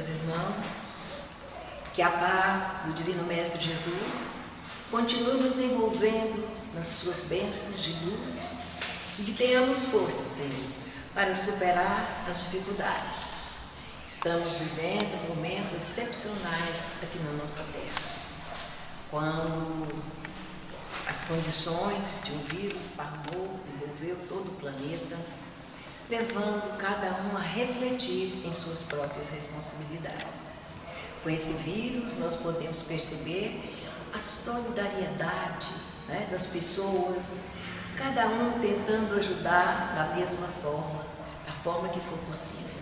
meus irmãos, que a paz do Divino Mestre Jesus continue nos envolvendo nas suas bênçãos de luz e que tenhamos força, Senhor, para superar as dificuldades. Estamos vivendo momentos excepcionais aqui na nossa terra, quando as condições de um vírus envolveu todo o planeta, levando cada um a refletir em suas próprias responsabilidades. Com esse vírus, nós podemos perceber a solidariedade, das pessoas, cada um tentando ajudar da mesma forma, da forma que for possível.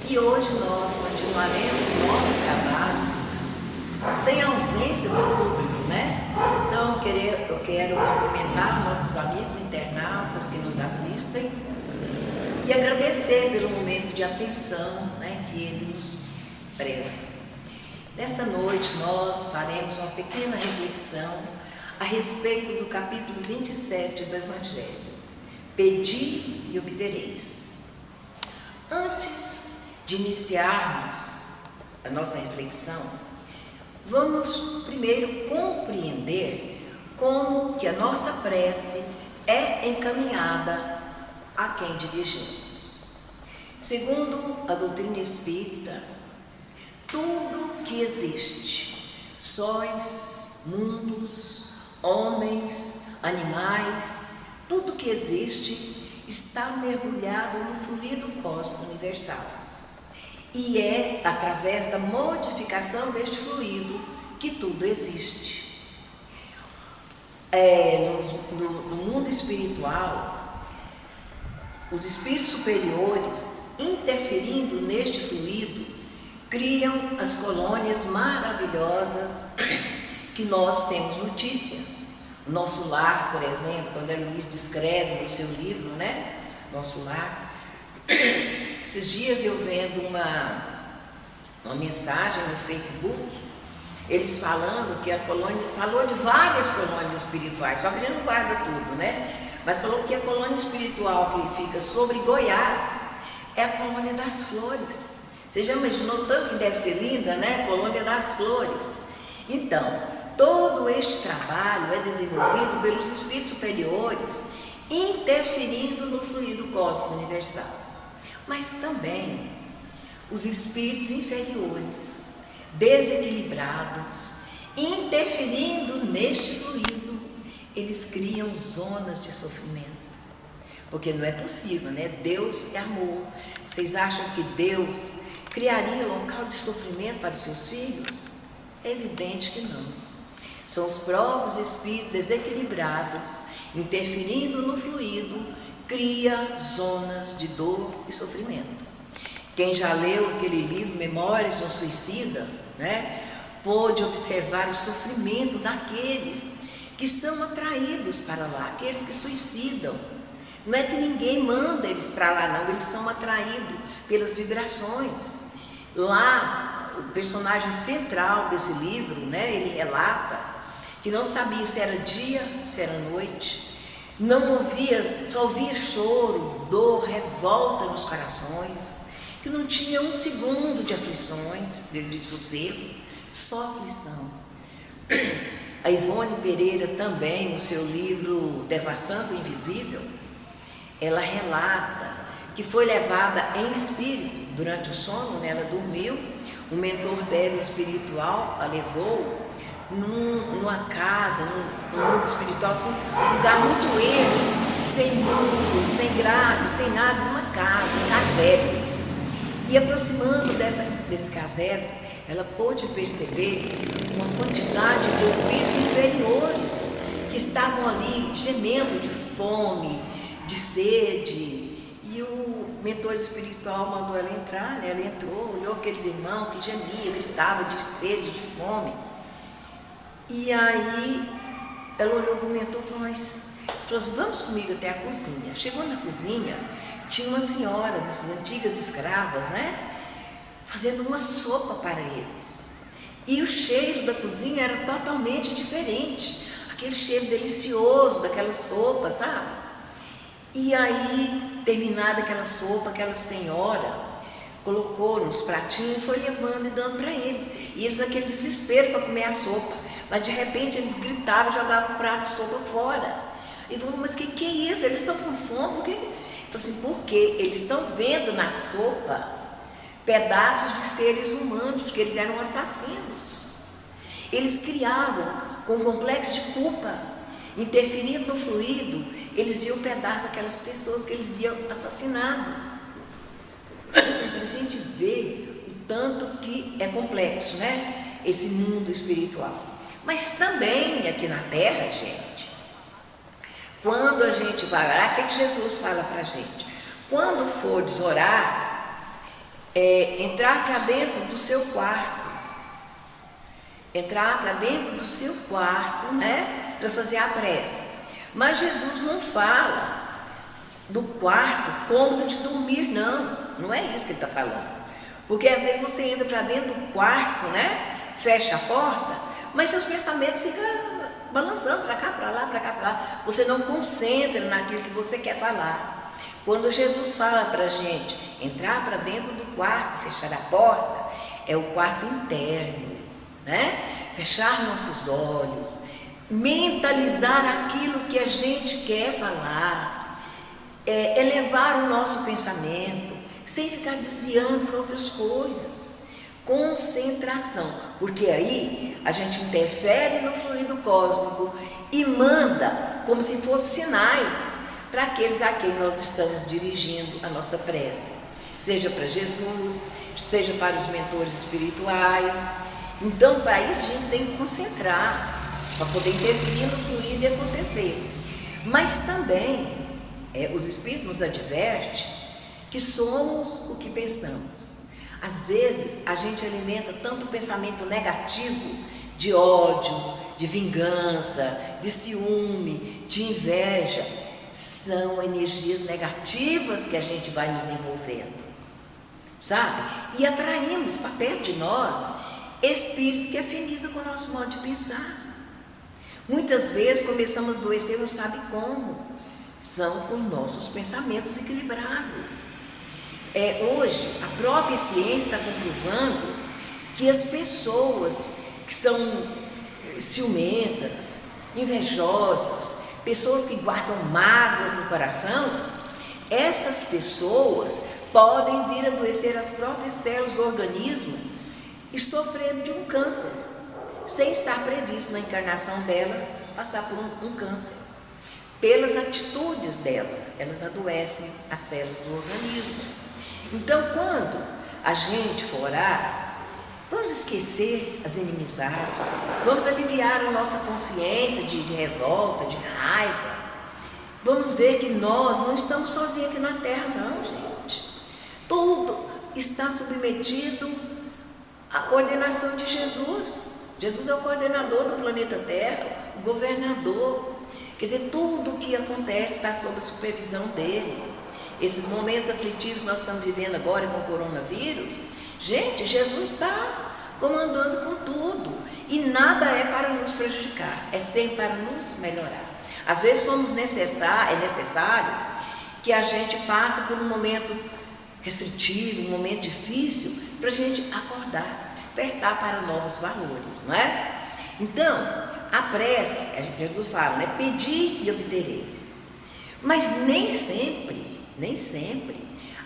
E hoje nós continuaremos o nosso trabalho sem ausência do público, Então, eu quero cumprimentar nossos amigos internautas que nos assistem e agradecer pelo momento de atenção, que ele nos preza. Nessa noite nós faremos uma pequena reflexão a respeito do capítulo 27 do Evangelho. Pedi e obtereis. Antes de iniciarmos a nossa reflexão, vamos primeiro compreender como que a nossa prece é encaminhada a quem dirigimos. Segundo a doutrina espírita, tudo que existe, sóis, mundos, homens, animais, tudo que existe está mergulhado no fluido cósmico universal. E é através da modificação deste fluido que tudo existe. No mundo espiritual, os espíritos superiores, interferindo neste fluido, criam as colônias maravilhosas que nós temos notícia. O Nosso Lar, por exemplo, quando a Luiz descreve no seu livro, Nosso Lar. Esses dias eu vendo uma mensagem no Facebook, eles falando que a colônia, falou de várias colônias espirituais, só que a gente não guarda tudo, Mas falou que a colônia espiritual que fica sobre Goiás é a colônia das flores. Você já imaginou tanto que deve ser linda, Colônia das flores. Então, todo este trabalho é desenvolvido pelos espíritos superiores, interferindo no fluido cósmico universal. Mas também os espíritos inferiores, desequilibrados, interferindo neste fluido, eles criam zonas de sofrimento. Porque não é possível, Deus é amor. Vocês acham que Deus criaria local de sofrimento para os seus filhos? É evidente que não. São os próprios espíritos desequilibrados, interferindo no fluido, cria zonas de dor e sofrimento. Quem já leu aquele livro Memórias de um Suicida, pôde observar o sofrimento daqueles que são atraídos para lá, aqueles que suicidam. Não é que ninguém manda eles para lá, não, eles são atraídos pelas vibrações. Lá, o personagem central desse livro, ele relata que não sabia se era dia, se era noite, só ouvia choro, dor, revolta nos corações, que não tinha um segundo de aflições, de sossego, só aflição. A Ivone Pereira também, no seu livro Devassando o Invisível, ela relata que foi levada em espírito durante o sono, ela dormiu, o mentor dela espiritual a levou numa casa, num mundo espiritual, assim, um lugar muito ermo, sem muro, sem grade, sem nada, numa casa, um casebre. E aproximando desse casebre, ela pôde perceber uma quantidade de espíritos inferiores que estavam ali gemendo de fome, de sede. E o mentor espiritual mandou ela entrar, Ela entrou, olhou aqueles irmãos que gemiam, gritavam de sede, de fome. E aí ela olhou para o mentor e falou assim, vamos comigo até a cozinha. Chegou na cozinha, tinha uma senhora dessas antigas escravas, fazendo uma sopa para eles. E o cheiro da cozinha era totalmente diferente, aquele cheiro delicioso daquela sopa, sabe? E aí, terminada aquela sopa, aquela senhora colocou nos pratinhos e foi levando e dando para eles. E eles aquele desespero para comer a sopa. Mas de repente eles gritavam, jogavam o prato de sopa fora. E falou, mas que é isso? Eles estão com fome? Por quê? Ele falou assim, porque eles estão vendo na sopa pedaços de seres humanos, porque eles eram assassinos. Eles criavam com um complexo de culpa, interferindo no fluido, eles viam pedaços daquelas pessoas que eles viam assassinado. Para a gente ver o tanto que é complexo, né? Esse mundo espiritual. Mas também aqui na Terra, gente, quando a gente vai orar, o que Jesus fala para a gente? Quando for orar, entrar para dentro do seu quarto. Entrar para dentro do seu quarto, né? Para fazer a prece. Mas Jesus não fala do quarto cômodo de dormir, não. Não é isso que ele está falando. Porque às vezes você entra para dentro do quarto, né? Fecha a porta, mas seus pensamentos ficam balançando para cá, para lá, para cá, para lá. Você não concentra naquilo que você quer falar. Quando Jesus fala para a gente entrar para dentro do quarto, fechar a porta, é o quarto interno, né? Fechar nossos olhos, mentalizar aquilo que a gente quer falar, elevar o nosso pensamento, sem ficar desviando para outras coisas. Concentração, porque aí a gente interfere no fluido cósmico e manda como se fossem sinais para aqueles a quem nós estamos dirigindo a nossa prece, seja para Jesus, seja para os mentores espirituais. Então, para isso a gente tem que concentrar, para poder interferir no fluido e acontecer. Mas também, os Espíritos nos advertem que somos o que pensamos. Às vezes, a gente alimenta tanto pensamento negativo, de ódio, de vingança, de ciúme, de inveja. São energias negativas que a gente vai nos envolvendo, sabe? E atraímos para perto de nós espíritos que afinizam com o nosso modo de pensar. Muitas vezes começamos a adoecer, não sabe como. São os nossos pensamentos desequilibrados. Hoje, a própria ciência está comprovando que as pessoas que são ciumentas, invejosas, pessoas que guardam mágoas no coração, essas pessoas podem vir a adoecer as próprias células do organismo e sofrer de um câncer, sem estar previsto na encarnação dela passar por um câncer. Pelas atitudes dela, elas adoecem as células do organismo. Então, quando a gente for orar, vamos esquecer as inimizades, vamos aliviar a nossa consciência de revolta, de raiva. Vamos ver que nós não estamos sozinhos aqui na Terra, não, gente. Tudo está submetido à coordenação de Jesus. Jesus é o coordenador do planeta Terra, o governador. Quer dizer, tudo o que acontece está sob a supervisão dele. Esses momentos aflitivos que nós estamos vivendo agora com o coronavírus, gente, Jesus está comandando com tudo. E nada é para nos prejudicar, é sempre para nos melhorar. Às vezes é necessário que a gente passe por um momento restritivo, um momento difícil, para a gente acordar, despertar para novos valores, não é? Então, a prece, Jesus fala, né? Pedir e obtereis. Mas nem sempre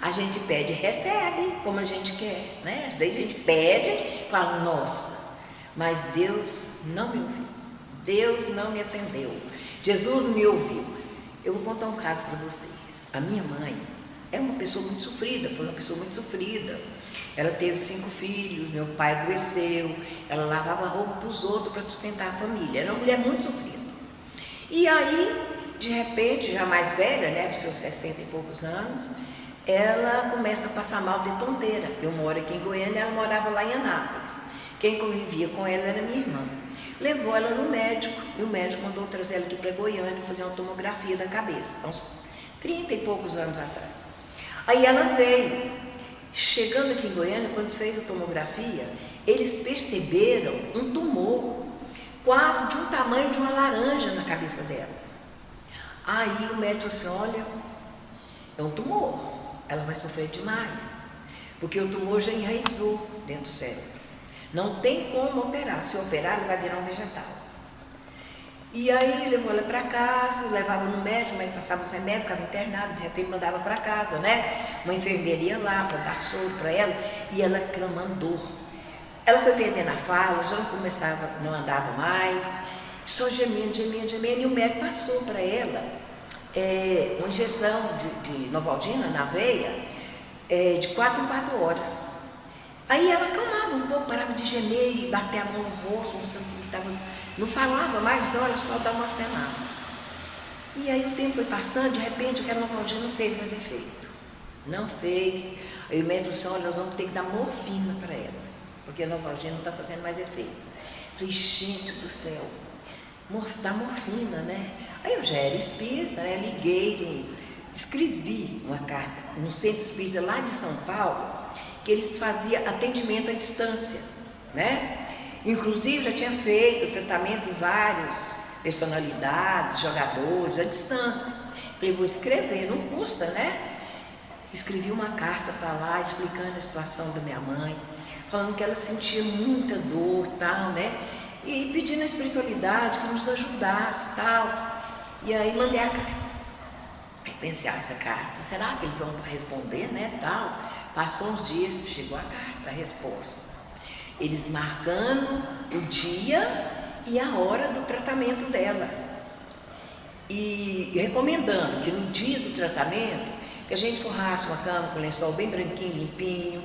a gente pede e recebe como a gente quer, né? Às vezes a gente pede e fala, nossa, mas Deus não me ouviu, Deus não me atendeu, Jesus me ouviu. Eu vou contar um caso para vocês. A minha mãe é uma pessoa muito sofrida, foi uma pessoa muito sofrida. Ela teve 5 filhos, meu pai adoeceu, ela lavava roupa para os outros para sustentar a família. Era uma mulher muito sofrida. E aí, de repente, já mais velha, né, dos seus 60 e poucos anos, ela começa a passar mal de tonteira. Eu moro aqui em Goiânia, ela morava lá em Anápolis. Quem convivia com ela era minha irmã. Levou ela no médico, e o médico mandou trazer ela aqui para Goiânia fazer uma tomografia da cabeça, uns 30 e poucos anos atrás. Aí ela veio. Chegando aqui em Goiânia, quando fez a tomografia, eles perceberam um tumor, quase de um tamanho de uma laranja na cabeça dela. Aí o médico falou assim, olha, é um tumor, ela vai sofrer demais. porque o tumor já enraizou dentro do cérebro. Não tem como operar. Se operar, ele vai virar um vegetal. E aí levou ela para casa, levava no médico, mas passava os remédios, ficava internado, de repente mandava para casa, né? Uma enfermeira ia lá para dar soro para ela, e ela clamando dor. Ela foi perdendo a fala, já não andava mais, só gemendo, e o médico passou para ela uma injeção de Novalgina na veia, de 4 em 4 horas. Aí ela acalmava um pouco, parava de gemer e bater a mão no rosto, mostrando assim que não falava mais, então ela só dava uma acenada. E aí o tempo foi passando, de repente aquela Novalgina não fez mais efeito. Não fez. Aí o médico disse: olha, nós vamos ter que dar morfina para ela, porque a Novalgina não está fazendo mais efeito. Eu falei: gente do céu, dá morfina, né? Aí eu já era espírita, né? Liguei, escrevi uma carta no centro espírita lá de São Paulo, que eles faziam atendimento à distância, né? Inclusive já tinha feito tratamento em várias personalidades, jogadores, à distância. Falei: vou escrever, não custa, né? Escrevi uma carta para lá, explicando a situação da minha mãe, falando que ela sentia muita dor, tal, né? E pedindo a espiritualidade que nos ajudasse, tal. E aí mandei a carta. Aí pensei: essa carta, será que eles vão responder, né, tal? Passou uns dias, chegou a carta, a resposta. Eles marcando o dia e a hora do tratamento dela. E recomendando que no dia do tratamento, que a gente forrasse uma cama com lençol bem branquinho, limpinho,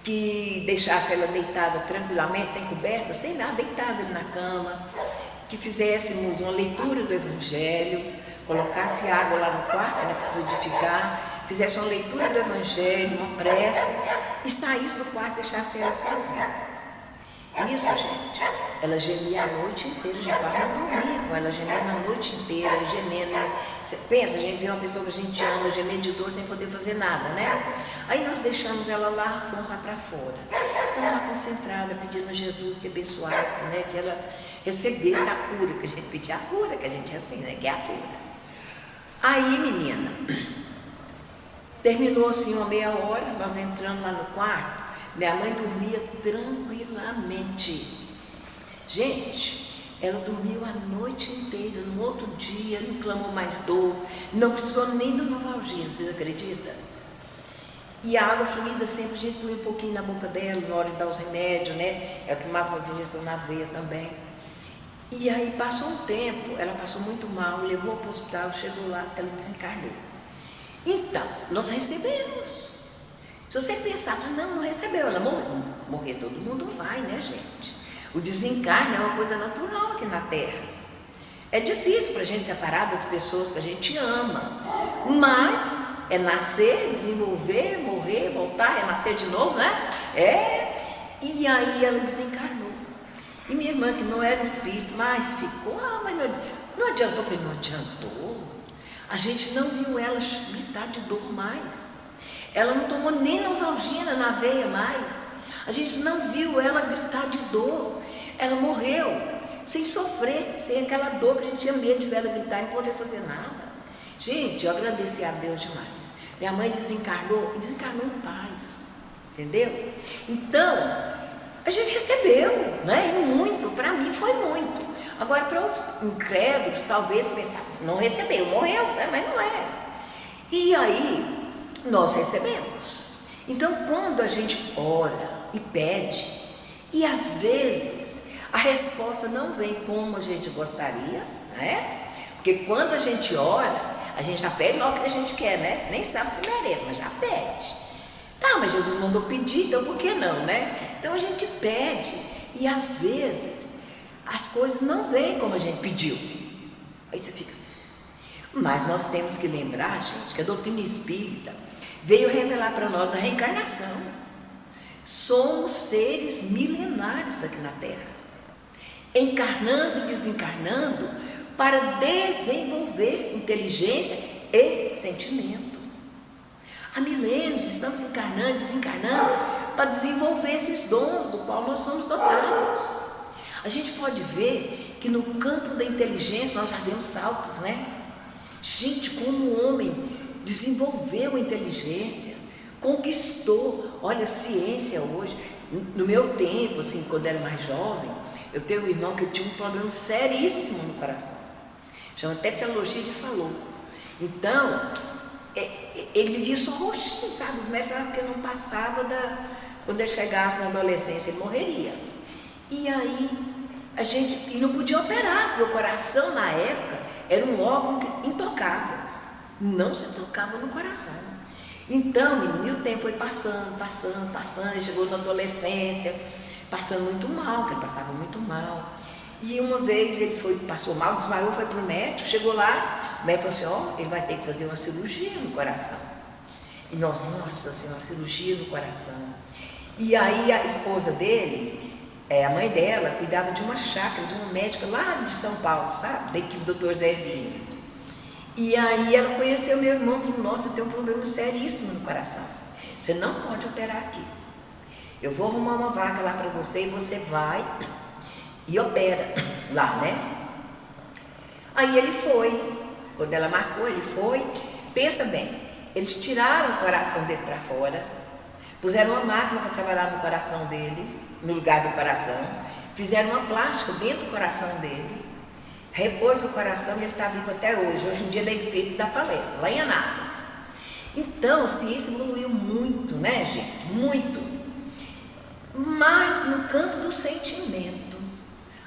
que deixasse ela deitada tranquilamente, sem coberta, sem nada, deitada ali na cama, que fizéssemos uma leitura do Evangelho, colocasse água lá no quarto, né, para fluidificar, fizesse uma leitura do Evangelho, uma prece, e saísse do quarto e deixasse ela sozinha. Isso, gente, ela gemia a noite inteira, a gente quase não dormia com ela, gemendo a noite inteira, gemendo. Você pensa, a gente vê uma pessoa que a gente ama, gemer de dor sem poder fazer nada, né? Aí nós deixamos ela lá, fomos lá para fora, ficamos lá concentrada, pedindo a Jesus que abençoasse, né? Que ela recebesse a cura, que a gente pedia a cura, que a gente é assim, né? Que é a cura. Aí, menina, terminou assim uma meia hora, nós entramos lá no quarto, minha mãe dormia tranquilamente. Gente, ela dormiu a noite inteira, no outro dia não clamou mais dor, não precisou nem do Novalgina, vocês acreditam? E a água fluida sempre a gente põe um pouquinho na boca dela, na hora de dar os remédios, né? Ela tomava uma injeção na veia também. E aí passou um tempo, ela passou muito mal, levou para o hospital, chegou lá, ela desencarnou. Então, nós recebemos. Se você pensar: não recebeu, ela morrer todo mundo vai, né, gente? O desencarne é uma coisa natural aqui na Terra. É difícil para a gente separar das pessoas que a gente ama, mas é nascer, desenvolver, morrer, voltar, renascer de novo, né? E aí ela desencarnou. E minha irmã, que não era espírito, mas ficou: mas não adiantou. Eu falei: não adiantou. A gente não viu ela gritar de dor mais. Ela não tomou nem Novalgina na veia mais. A gente não viu ela gritar de dor. Ela morreu sem sofrer, sem aquela dor que a gente tinha medo de ver ela gritar e não poder fazer nada. Gente, eu agradeci a Deus demais. Minha mãe desencarnou em paz, entendeu? Então, a gente recebeu, né? E muito, para mim foi muito. Agora, para os incrédulos, talvez pensar: não recebeu, morreu, né? Mas não é. E aí, nós recebemos. Então, quando a gente ora e pede, e às vezes a resposta não vem como a gente gostaria, né? Porque quando a gente ora, a gente já pede logo o que a gente quer, né? Nem sabe se merece, mas já pede. Tá, mas Jesus mandou pedir, então por que não, né? Então a gente pede, e às vezes as coisas não vêm como a gente pediu. Aí você fica... Mas nós temos que lembrar, gente, que a doutrina espírita veio revelar para nós a reencarnação. Somos seres milenários aqui na Terra, encarnando e desencarnando para desenvolver inteligência e sentimento. Há milênios estamos encarnando e desencarnando para desenvolver esses dons do qual nós somos dotados. A gente pode ver que no campo da inteligência nós já demos saltos, né? Gente, como o homem desenvolveu a inteligência, conquistou. Olha, a ciência hoje, no meu tempo, assim, quando eu era mais jovem, eu tenho um irmão que tinha um problema seríssimo no coração, chama tetralogia de Fallot. Então, ele vivia só roxinho, sabe? Os médicos falavam que não passava quando ele chegasse na adolescência, ele morreria. E aí, e não podia operar, porque o coração na época era um órgão intocável, não se tocava no coração. Então, menino, e o tempo foi passando, ele chegou na adolescência, passando muito mal, porque ele passava muito mal. E uma vez ele passou mal, desmaiou, foi para o médico, chegou lá, o médico falou assim, ele vai ter que fazer uma cirurgia no coração. E nós, nossa senhora, cirurgia no coração. E aí a esposa dele, a mãe dela, cuidava de uma chácara, de uma médica lá de São Paulo, sabe? Da equipe do Dr. Zervinho. E aí ela conheceu meu irmão e falou, nossa, tem um problema seríssimo no coração. Você não pode operar aqui. Eu vou arrumar uma vaga lá para você e você vai e opera lá, né? Aí ele foi, quando ela marcou, ele foi. Pensa bem, eles tiraram o coração dele para fora, puseram uma máquina para trabalhar no coração dele, no lugar do coração, fizeram uma plástica dentro do coração dele, repôs o coração e ele está vivo até hoje. Hoje em dia ele é espírito da palestra, lá em Anápolis. Então a ciência evoluiu muito, né, gente? Muito. Mas no campo do sentimento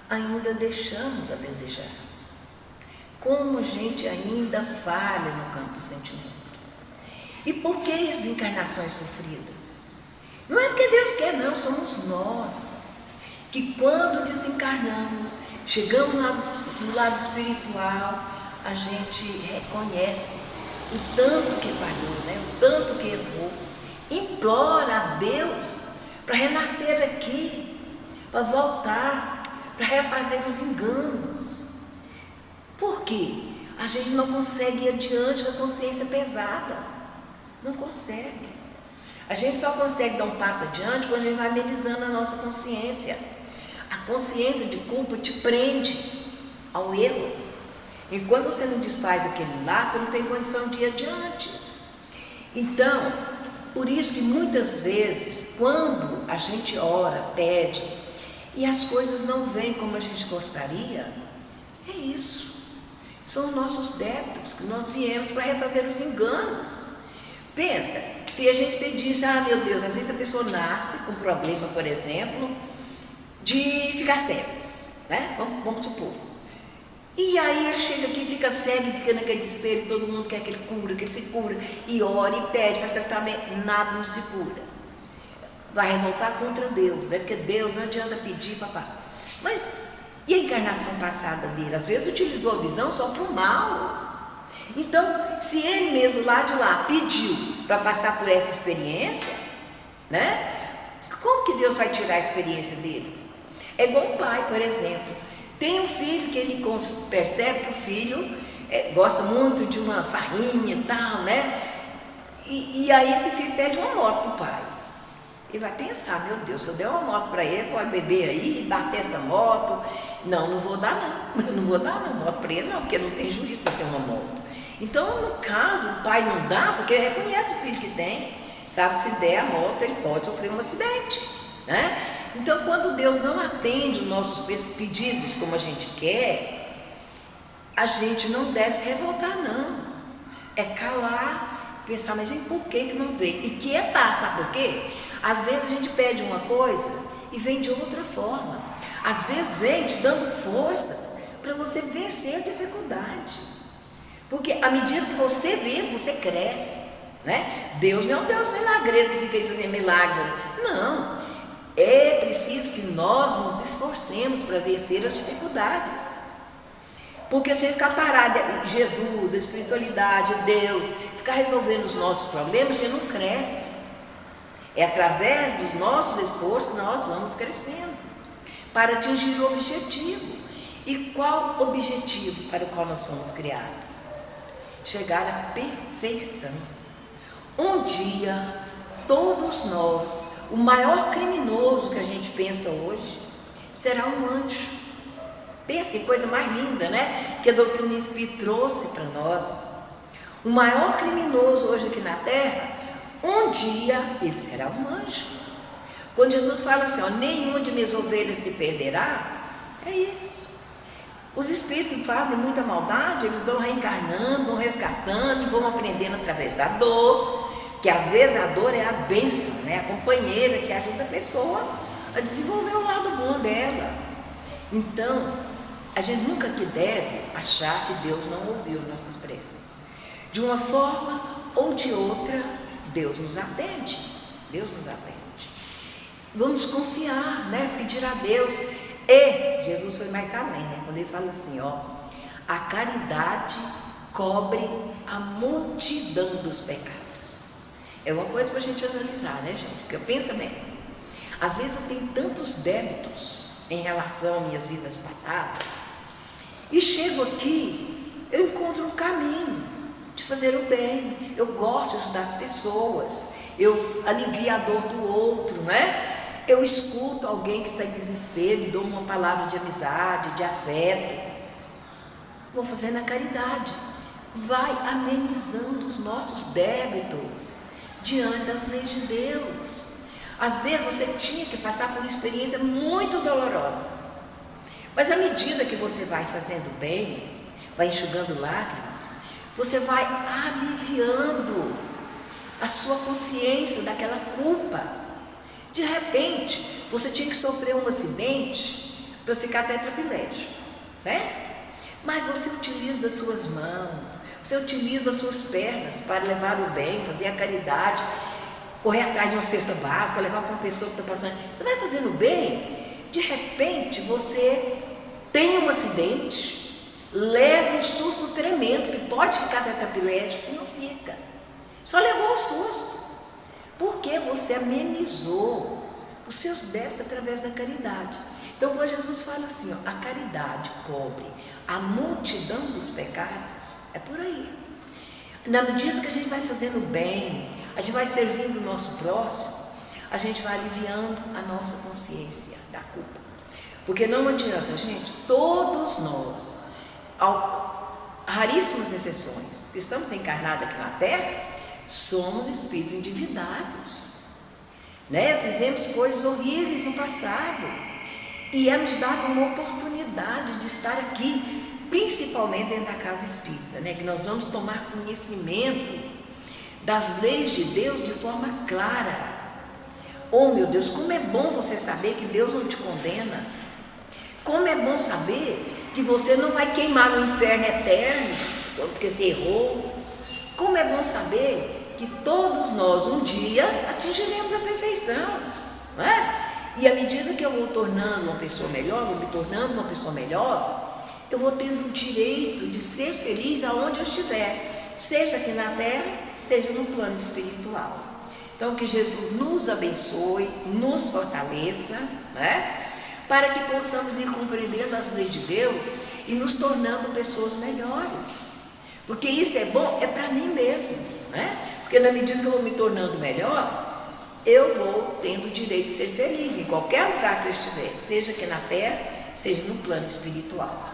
ainda deixamos a desejar. Como a gente ainda falha no campo do sentimento. E por que as encarnações sofridas? Não é porque Deus quer, não, somos nós que quando desencarnamos, chegamos no lado espiritual, a gente reconhece o tanto que falhou, né? O tanto que errou, implora a Deus para renascer aqui, para voltar, para refazer os enganos. Por quê? A gente não consegue ir adiante da consciência pesada, não consegue. A gente só consegue dar um passo adiante quando a gente vai amenizando a nossa consciência. A consciência de culpa te prende ao erro. E quando você não desfaz aquele laço, você não tem condição de ir adiante. Então, por isso que muitas vezes, quando a gente ora, pede, e as coisas não vêm como a gente gostaria, é isso. São os nossos débitos, que nós viemos para refazer os enganos. Pensa, que se a gente pedisse, meu Deus, às vezes a pessoa nasce com problema, por exemplo, de ficar cego, né? Vamos supor. E aí ele chega aqui, fica cego, fica naquele desespero, todo mundo quer que ele cura, que ele se cura, e ora e pede, faz tratamento, nada não se cura. Vai revoltar contra Deus, né? Porque Deus não adianta pedir, papai. Mas e a encarnação passada dele? Às vezes utilizou a visão só para o mal. Então, se ele mesmo lá de lá pediu para passar por essa experiência, né? Como que Deus vai tirar a experiência dele? É igual um pai, por exemplo. Tem um filho que ele percebe que o filho gosta muito de uma farinha e tal, né? E aí esse filho pede uma moto para o pai. Ele vai pensar, meu Deus, se eu der uma moto para ele, pode beber aí, bater essa moto. Não vou dar não. Eu não vou dar uma moto para ele não, porque não tem juízo para ter uma moto. Então, no caso, o pai não dá, porque reconhece o filho que tem, sabe que se der a moto, ele pode sofrer um acidente, né? Então, quando Deus não atende os nossos pedidos como a gente quer, a gente não deve se revoltar, não. É calar, pensar, mas gente, por que não vem? E quietar, sabe por quê? Às vezes a gente pede uma coisa e vem de outra forma. Às vezes vem te dando forças para você vencer a dificuldade. Porque à medida que você vence, você cresce, né? Deus não é um Deus milagreiro que fica aí fazendo milagre. Não. É preciso que nós nos esforcemos para vencer as dificuldades. Porque se a gente ficar parado em Jesus, a espiritualidade, Deus, ficar resolvendo os nossos problemas, a gente não cresce. É através dos nossos esforços que nós vamos crescendo para atingir o objetivo. E qual objetivo para o qual nós fomos criados? Chegar à perfeição. Um dia, todos nós, o maior criminoso que a gente pensa hoje, será um anjo. Pensa que coisa mais linda, né? Que a doutrina espírita trouxe para nós. O maior criminoso hoje aqui na Terra, um dia ele será um anjo. Quando Jesus fala assim, ó, nenhuma de minhas ovelhas se perderá, é isso. Os espíritos que fazem muita maldade, eles vão reencarnando, vão resgatando e vão aprendendo através da dor, que às vezes a dor é a bênção, né? A companheira que ajuda a pessoa a desenvolver o lado bom dela. Então, a gente nunca que deve achar que Deus não ouviu nossas preces. De uma forma ou de outra, Deus nos atende. Deus nos atende. Vamos confiar, né? Pedir a Deus. E Jesus foi mais além, né? Quando ele fala assim, ó, a caridade cobre a multidão dos pecados. É uma coisa para a gente analisar, né, gente? Porque pensa bem, às vezes eu tenho tantos débitos em relação às minhas vidas passadas, e chego aqui, eu encontro um caminho de fazer o bem. Eu gosto de ajudar as pessoas, eu alivio a dor do outro, né? Eu escuto alguém que está em desespero e dou uma palavra de amizade, de afeto. Vou fazendo a caridade. Vai amenizando os nossos débitos diante das leis de Deus. Às vezes você tinha que passar por uma experiência muito dolorosa, mas à medida que você vai fazendo bem, vai enxugando lágrimas, você vai aliviando a sua consciência daquela culpa. De repente, você tinha que sofrer um acidente para ficar tetraplégico, né? Mas você utiliza as suas mãos, você utiliza as suas pernas para levar o bem, fazer a caridade, correr atrás de uma cesta básica, levar para uma pessoa que está passando. Você vai fazendo bem, de repente você tem um acidente, leva um susto tremendo, que pode ficar tetraplégico e não fica. Só levou um susto. Porque você amenizou os seus débitos através da caridade. Então, quando Jesus fala assim, ó, a caridade cobre a multidão dos pecados, é por aí. Na medida que a gente vai fazendo bem, a gente vai servindo o nosso próximo, a gente vai aliviando a nossa consciência da culpa. Porque não adianta, gente, todos nós, raríssimas exceções, que estamos encarnados aqui na Terra, somos espíritos endividados, né? Fizemos coisas horríveis no passado e é nos dado uma oportunidade de estar aqui, principalmente dentro da casa espírita, né? Que nós vamos tomar conhecimento das leis de Deus de forma clara. Oh meu Deus, como é bom você saber que Deus não te condena, como é bom saber que você não vai queimar no inferno eterno porque você errou. Como é bom saber que todos nós um dia atingiremos a perfeição, não é? E à medida que eu vou tornando uma pessoa melhor, vou me tornando uma pessoa melhor, eu vou tendo o direito de ser feliz aonde eu estiver, seja aqui na terra, seja no plano espiritual. Então que Jesus nos abençoe, nos fortaleça, né? Para que possamos ir compreendendo as leis de Deus e nos tornando pessoas melhores. Porque isso é bom, é para mim mesmo, né? Porque na medida que eu vou me tornando melhor, eu vou tendo o direito de ser feliz em qualquer lugar que eu estiver, seja aqui na terra, seja no plano espiritual.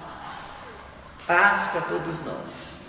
Paz para todos nós.